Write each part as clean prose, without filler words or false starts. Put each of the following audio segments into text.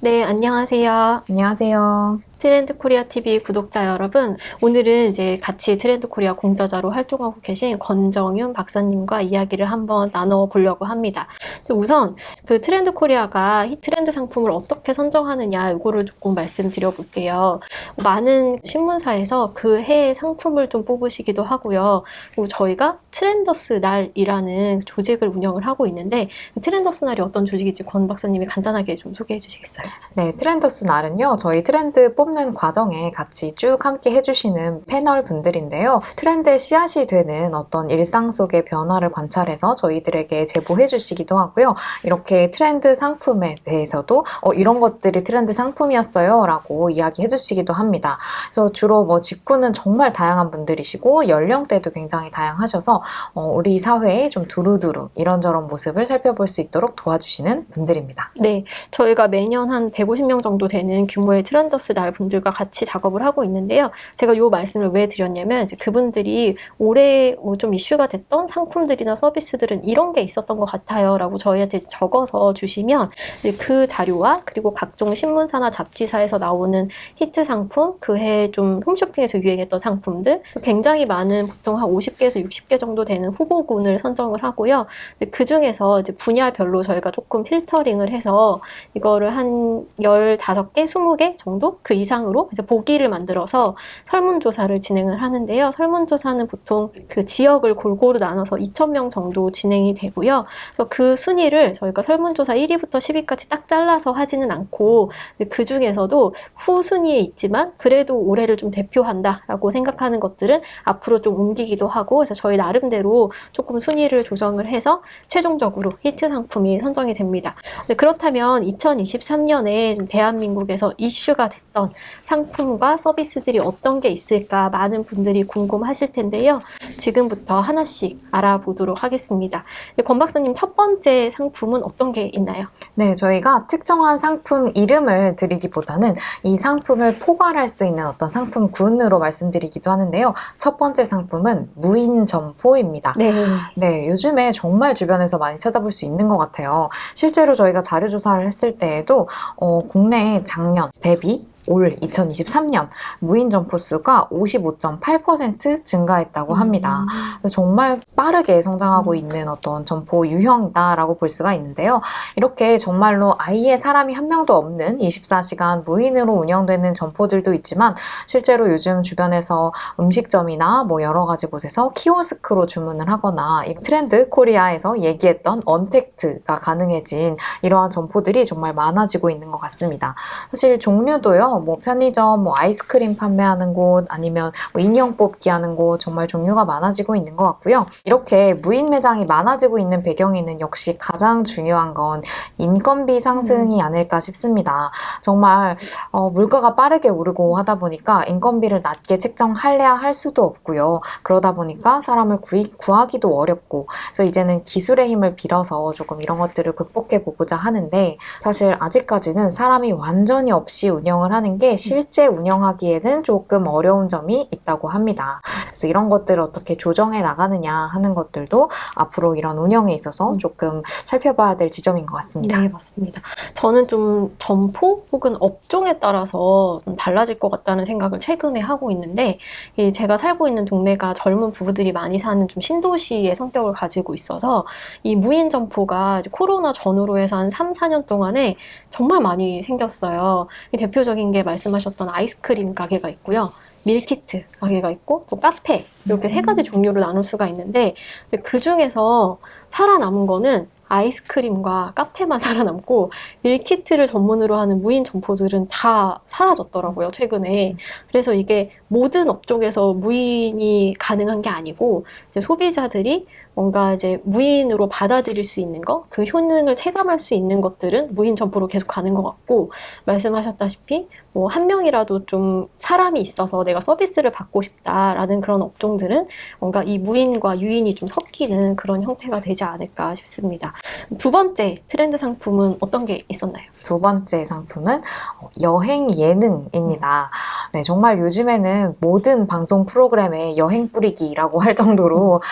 네, 안녕하세요. 안녕하세요. 트렌드 코리아 TV 구독자 여러분, 오늘은 이제 같이 트렌드 코리아 공저자로 활동하고 계신 권정윤 박사님과 이야기를 한번 나눠보려고 합니다. 우선 그 트렌드 코리아가 이 트렌드 상품을 어떻게 선정하느냐 이거를 조금 말씀드려 볼게요. 많은 신문사에서 그 해의 상품을 좀 뽑으시기도 하고요. 그리고 저희가 트렌더스 날이라는 조직을 운영을 하고 있는데, 트렌더스 날이 어떤 조직인지 권 박사님이 간단하게 좀 소개해 주시겠어요? 네, 트렌더스 날은요, 저희 트렌드 뽑는 과정에 같이 쭉 함께 해주시는 패널 분들인데요. 트렌드의 씨앗이 되는 어떤 일상 속의 변화를 관찰해서 저희들에게 제보해 주시기도 하고요. 이렇게 트렌드 상품에 대해서도 이런 것들이 트렌드 상품이었어요 라고 이야기해 주시기도 합니다. 그래서 주로 직군은 정말 다양한 분들이시고 연령대도 굉장히 다양하셔서 우리 사회의 좀 두루두루 이런저런 모습을 살펴볼 수 있도록 도와주시는 분들입니다. 네, 저희가 매년 한 150명 정도 되는 규모의 트렌더스 날 분들과 같이 작업을 하고 있는데요. 제가 이 말씀을 왜 드렸냐면, 이제 그분들이 올해 좀 이슈가 됐던 상품들이나 서비스들은 이런 게 있었던 것 같아요 라고 저희한테 적어서 주시면, 그 자료와 그리고 각종 신문사나 잡지사에서 나오는 히트 상품, 그 해 좀 홈쇼핑에서 유행했던 상품들, 굉장히 많은, 보통 한 50개에서 60개 정도 되는 후보군을 선정을 하고요. 그 중에서 이제 분야별로 저희가 조금 필터링을 해서 이거를 한 15개, 20개 정도 그 이상으로 이제 보기를 만들어서 설문조사를 진행을 하는데요. 설문조사는 보통 그 지역을 골고루 나눠서 2,000명 정도 진행이 되고요. 그래서 그 순위를 저희가 설문조사 1위부터 10위까지 딱 잘라서 하지는 않고, 그 중에서도 후순위에 있지만 그래도 올해를 좀 대표한다라고 생각하는 것들은 앞으로 좀 옮기기도 하고, 그래서 저희 나름대로 조금 순위를 조정을 해서 최종적으로 히트 상품이 선정이 됩니다. 그렇다면 2023년에 대한민국에서 이슈가 됐던 상품과 서비스들이 어떤 게 있을까 많은 분들이 궁금하실 텐데요. 지금부터 하나씩 알아보도록 하겠습니다. 권 박사님, 첫 번째 상품은 어떤 게 있나요? 네, 저희가 특정한 상품 이름을 드리기보다는 이 상품을 포괄할 수 있는 어떤 상품군으로 말씀드리기도 하는데요. 첫 번째 상품은 무인 점포입니다. 네, 요즘에 정말 주변에서 많이 찾아볼 수 있는 것 같아요. 실제로 저희가 자료 조사를 했을 때에도 국내에 작년 대비 올 2023년 무인 점포 수가 55.8% 증가했다고 합니다. 정말 빠르게 성장하고 있는 어떤 점포 유형이다라고 볼 수가 있는데요. 이렇게 정말로 아예 사람이 한 명도 없는 24시간 무인으로 운영되는 점포들도 있지만, 실제로 요즘 주변에서 음식점이나 여러 가지 곳에서 키오스크로 주문을 하거나 이 트렌드 코리아에서 얘기했던 언택트가 가능해진 이러한 점포들이 정말 많아지고 있는 것 같습니다. 사실 종류도요, 편의점, 아이스크림 판매하는 곳, 아니면 인형 뽑기 하는 곳, 정말 종류가 많아지고 있는 것 같고요. 이렇게 무인 매장이 많아지고 있는 배경에는 역시 가장 중요한 건 인건비 상승이 아닐까 싶습니다. 정말 물가가 빠르게 오르고 하다 보니까 인건비를 낮게 책정하려야 할 수도 없고요. 그러다 보니까 사람을 구하기도 어렵고, 그래서 이제는 기술의 힘을 빌어서 조금 이런 것들을 극복해 보고자 하는데, 사실 아직까지는 사람이 완전히 없이 운영을 하는 게 실제 운영하기에는 조금 어려운 점이 있다고 합니다. 그래서 이런 것들을 어떻게 조정해 나가느냐 하는 것들도 앞으로 이런 운영에 있어서 조금 살펴봐야 될 지점인 것 같습니다. 네, 맞습니다. 저는 좀 점포 혹은 업종에 따라서 좀 달라질 것 같다는 생각을 최근에 하고 있는데, 제가 살고 있는 동네가 젊은 부부들이 많이 사는 좀 신도시의 성격을 가지고 있어서 이 무인 점포가 이제 코로나 전후로 해서 한 3, 4년 동안에 정말 많이 생겼어요. 대표적인 게 말씀하셨던 아이스크림 가게가 있고요. 밀키트 가게가 있고, 또 카페, 이렇게 세 가지 종류로 나눌 수가 있는데, 그 중에서 살아남은 거는 아이스크림과 카페만 살아남고, 밀키트를 전문으로 하는 무인 점포들은 다 사라졌더라고요, 최근에. 그래서 이게 모든 업종에서 무인이 가능한 게 아니고, 이제 소비자들이 뭔가 이제 무인으로 받아들일 수 있는 거, 그 효능을 체감할 수 있는 것들은 무인 점포로 계속 가는 것 같고, 말씀하셨다시피 한 명이라도 좀 사람이 있어서 내가 서비스를 받고 싶다라는 그런 업종들은 뭔가 이 무인과 유인이 좀 섞이는 그런 형태가 되지 않을까 싶습니다. 두 번째 트렌드 상품은 어떤 게 있었나요? 두 번째 상품은 여행 예능입니다. 네, 정말 요즘에는 모든 방송 프로그램에 여행 뿌리기라고 할 정도로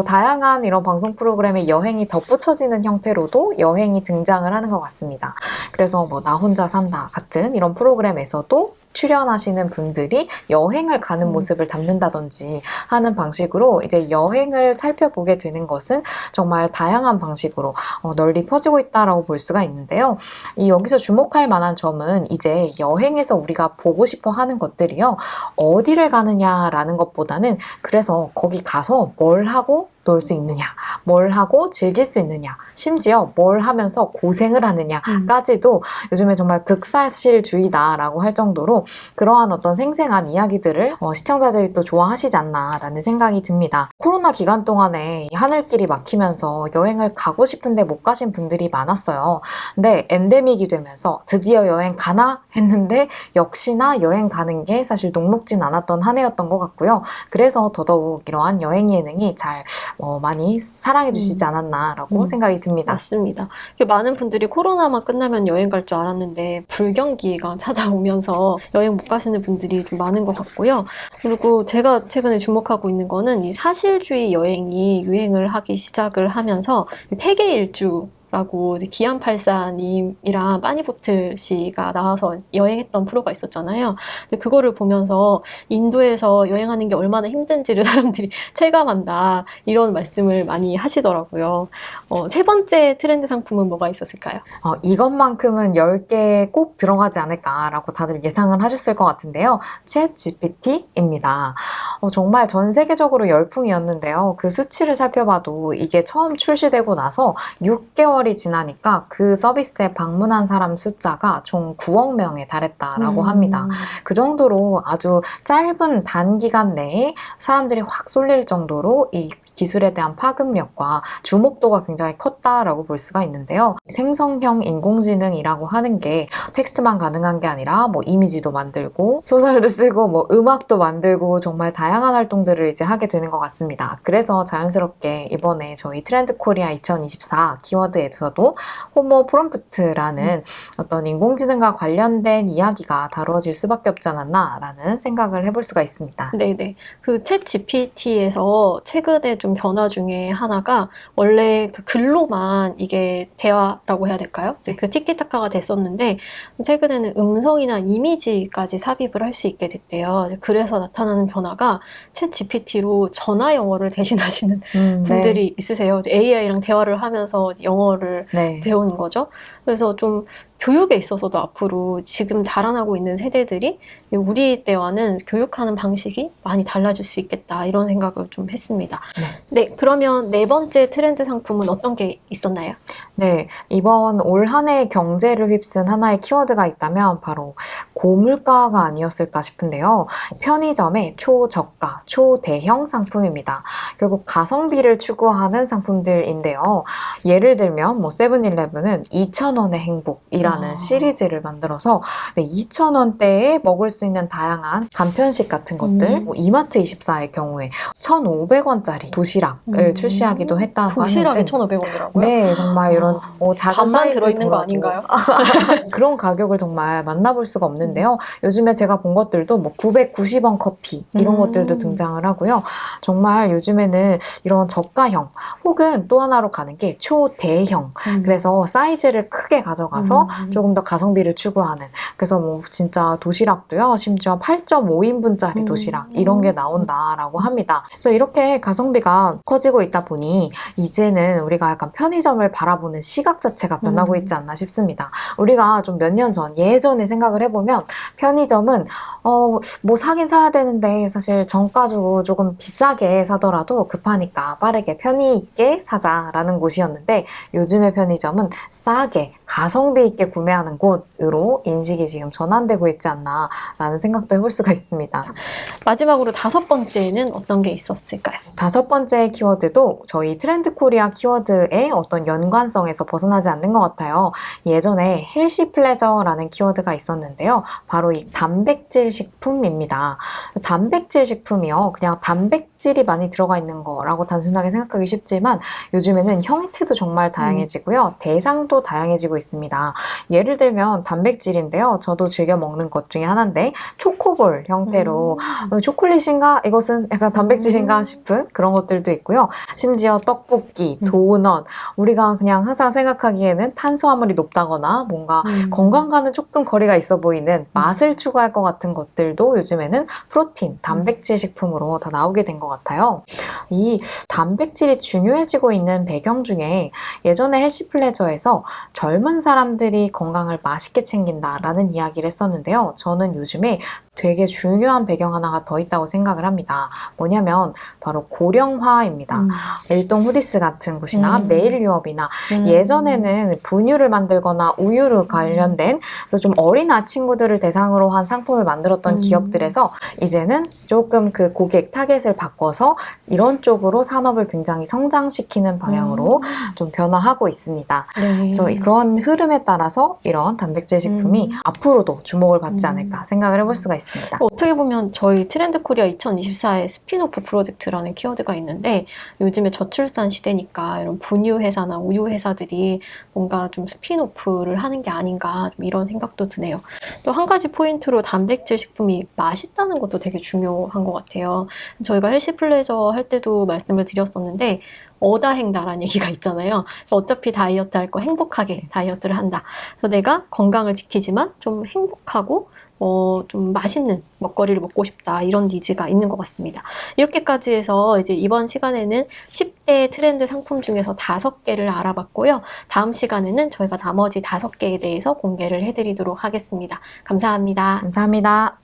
다양한 이런 방송 프로그램에 여행이 덧붙여지는 형태로도 여행이 등장을 하는 것 같습니다. 그래서 뭐 나 혼자 산다 같은 이런 프로그램에서도 출연하시는 분들이 여행을 가는 모습을 담는다든지 하는 방식으로 이제 여행을 살펴보게 되는 것은 정말 다양한 방식으로 널리 퍼지고 있다라고 볼 수가 있는데요. 여기서 주목할 만한 점은 이제 여행에서 우리가 보고 싶어 하는 것들이요. 어디를 가느냐라는 것보다는 그래서 거기 가서 뭘 하고 놀 수 있느냐, 뭘 하고 즐길 수 있느냐, 심지어 뭘 하면서 고생을 하느냐까지도 요즘에 정말 극사실주의다라고 할 정도로 그러한 어떤 생생한 이야기들을 시청자들이 또 좋아하시지 않나라는 생각이 듭니다. 코로나 기간 동안에 하늘길이 막히면서 여행을 가고 싶은데 못 가신 분들이 많았어요. 근데 엔데믹이 되면서 드디어 여행 가나 했는데 역시나 여행 가는 게 사실 녹록진 않았던 한 해였던 것 같고요. 그래서 더더욱 이러한 여행 예능이 잘 많이 사랑해 주시지 않았나라고 생각이 듭니다. 맞습니다. 많은 분들이 코로나만 끝나면 여행 갈 줄 알았는데 불경기가 찾아오면서 여행 못 가시는 분들이 좀 많은 것 같고요. 그리고 제가 최근에 주목하고 있는 거는 이 사실주의 여행이 유행을 하기 시작을 하면서 세계 일주 라고 기안84님이랑 빠니보틀 씨가 나와서 여행했던 프로가 있었잖아요. 근데 그거를 보면서 인도에서 여행하는 게 얼마나 힘든지를 사람들이 체감한다 이런 말씀을 많이 하시더라고요. 세 번째 트렌드 상품은 뭐가 있었을까요? 이것만큼은 10개 꼭 들어가지 않을까라고 다들 예상을 하셨을 것 같은데요. 챗 GPT입니다. 정말 전 세계적으로 열풍이었는데요. 그 수치를 살펴봐도 이게 처음 출시되고 나서 6개월이 지나니까 그 서비스에 방문한 사람 숫자가 총 9억 명에 달했다라고 합니다. 그 정도로 아주 짧은 단기간 내에 사람들이 확 쏠릴 정도로 이 기술에 대한 파급력과 주목도가 굉장히 컸다라고 볼 수가 있는데요. 생성형 인공지능이라고 하는 게 텍스트만 가능한 게 아니라 뭐 이미지도 만들고 소설도 쓰고 뭐 음악도 만들고 정말 다양한 활동들을 이제 하게 되는 것 같습니다. 그래서 자연스럽게 이번에 저희 트렌드 코리아 2024 키워드에서도 호모 프롬프트라는 어떤 인공지능과 관련된 이야기가 다루어질 수밖에 없지 않았나라는 생각을 해볼 수가 있습니다. 네네. 그 챗 GPT에서 최근에 좀 변화 중에 하나가 원래 그 글로만 이게 대화라고 해야 될까요? 네. 그 티키타카가 됐었는데 최근에는 음성이나 이미지까지 삽입을 할 수 있게 됐대요. 그래서 나타나는 변화가 챗 GPT로 전화 영어를 대신하시는 분들이 네. 있으세요. AI랑 대화를 하면서 영어를 네. 배우는 거죠. 그래서 좀 교육에 있어서도 앞으로 지금 자라나고 있는 세대들이 우리 때와는 교육하는 방식이 많이 달라질 수 있겠다 이런 생각을 좀 했습니다. 네, 그러면 네 번째 트렌드 상품은 어떤 게 있었나요? 네, 이번 올 한 해 경제를 휩쓴 하나의 키워드가 있다면 바로 고물가가 아니었을까 싶은데요. 편의점의 초저가, 초대형 상품입니다. 결국 가성비를 추구하는 상품들인데요. 예를 들면 뭐 세븐일레븐은 2,000원의 행복이라는 시리즈를 만들어서 2,000원대에 먹을 수 있는 다양한 간편식 같은 것들, 뭐 이마트24의 경우에 1,500원짜리 도시락을 출시하기도 했다고 도시락이 하는데 1,500원이라고요? 네, 정말 이런 작은 반만 사이즈 들어있는 거 도라고 아닌가요? 그런 가격을 정말 만나볼 수가 없는데요. 요즘에 제가 본 것들도 뭐 990원 커피 이런 것들도 등장을 하고요. 정말 요즘에는 이런 저가형 혹은 또 하나로 가는 게 초대형 그래서 사이즈를 크게 가져가서 조금 더 가성비를 추구하는 그래서 뭐 진짜 도시락도요. 심지어 8.5인분짜리 도시락 이런 게 나온다라고 합니다. 그래서 이렇게 가성비가 커지고 있다 보니 이제는 우리가 약간 편의점을 바라보는 시각 자체가 변하고 있지 않나 싶습니다. 우리가 좀 몇 년 전 예전에 생각을 해보면 편의점은 뭐 사긴 사야 되는데 사실 정가 주고 조금 비싸게 사더라도 급하니까 빠르게 편의 있게 사자라는 곳이었는데 요즘의 편의점은 싸게 가성비 있게 구매하는 곳으로 인식이 지금 전환되고 있지 않나라는 생각도 해볼 수가 있습니다. 마지막으로 다섯 번째는 어떤 게 있었을까요? 다섯 번째 키워드도 저희 트렌드 코리아 키워드의 어떤 연관성에서 벗어나지 않는 것 같아요. 예전에 헬시 플레저라는 키워드가 있었는데요. 바로 이 단백질 식품입니다. 단백질 식품이요. 그냥 단백질 단백질이 많이 들어가 있는 거라고 단순하게 생각하기 쉽지만 요즘에는 형태도 정말 다양해지고요. 대상도 다양해지고 있습니다. 예를 들면 단백질인데요. 저도 즐겨 먹는 것 중에 하나인데 초코볼 형태로 초콜릿인가? 이것은 약간 단백질인가 싶은 그런 것들도 있고요. 심지어 떡볶이, 도넛, 우리가 그냥 항상 생각하기에는 탄수화물이 높다거나 뭔가 건강과는 조금 거리가 있어 보이는 맛을 추구할 것 같은 것들도 요즘에는 프로틴, 단백질 식품으로 다 나오게 된 것 같아요. 이 단백질이 중요해지고 있는 배경 중에 예전에 헬시플레저에서 젊은 사람들이 건강을 맛있게 챙긴다라는 이야기를 했었는데요. 저는 요즘에 되게 중요한 배경 하나가 더 있다고 생각을 합니다. 뭐냐면 바로 고령화입니다. 일동 후디스 같은 곳이나 메일 유업이나 예전에는 분유를 만들거나 우유를 관련된 그래서 좀 어린 친구들을 대상으로 한 상품을 만들었던 기업들에서 이제는 조금 그 고객 타겟을 바꿔서 이런 쪽으로 산업을 굉장히 성장시키는 방향으로 좀 변화하고 있습니다. 그래서 그런 흐름에 따라서 이런 단백질 식품이 앞으로도 주목을 받지 않을까 생각을 해볼 수가 있습니다. 어떻게 보면 저희 트렌드 코리아 2024의 스핀오프 프로젝트라는 키워드가 있는데 요즘에 저출산 시대니까 이런 분유 회사나 우유 회사들이 뭔가 좀 스핀오프를 하는 게 아닌가 좀 이런 생각도 드네요. 또 한 가지 포인트로 단백질 식품이 맛있다는 것도 되게 중요한 것 같아요. 저희가 헬시플레저 할 때도 말씀을 드렸었는데 어다행다라는 얘기가 있잖아요. 어차피 다이어트 할 거 행복하게 다이어트를 한다. 그래서 내가 건강을 지키지만 좀 행복하고 좀 맛있는 먹거리를 먹고 싶다. 이런 니즈가 있는 것 같습니다. 이렇게까지 해서 이제 이번 시간에는 10대 트렌드 상품 중에서 5개를 알아봤고요. 다음 시간에는 저희가 나머지 5개에 대해서 공개를 해드리도록 하겠습니다. 감사합니다. 감사합니다.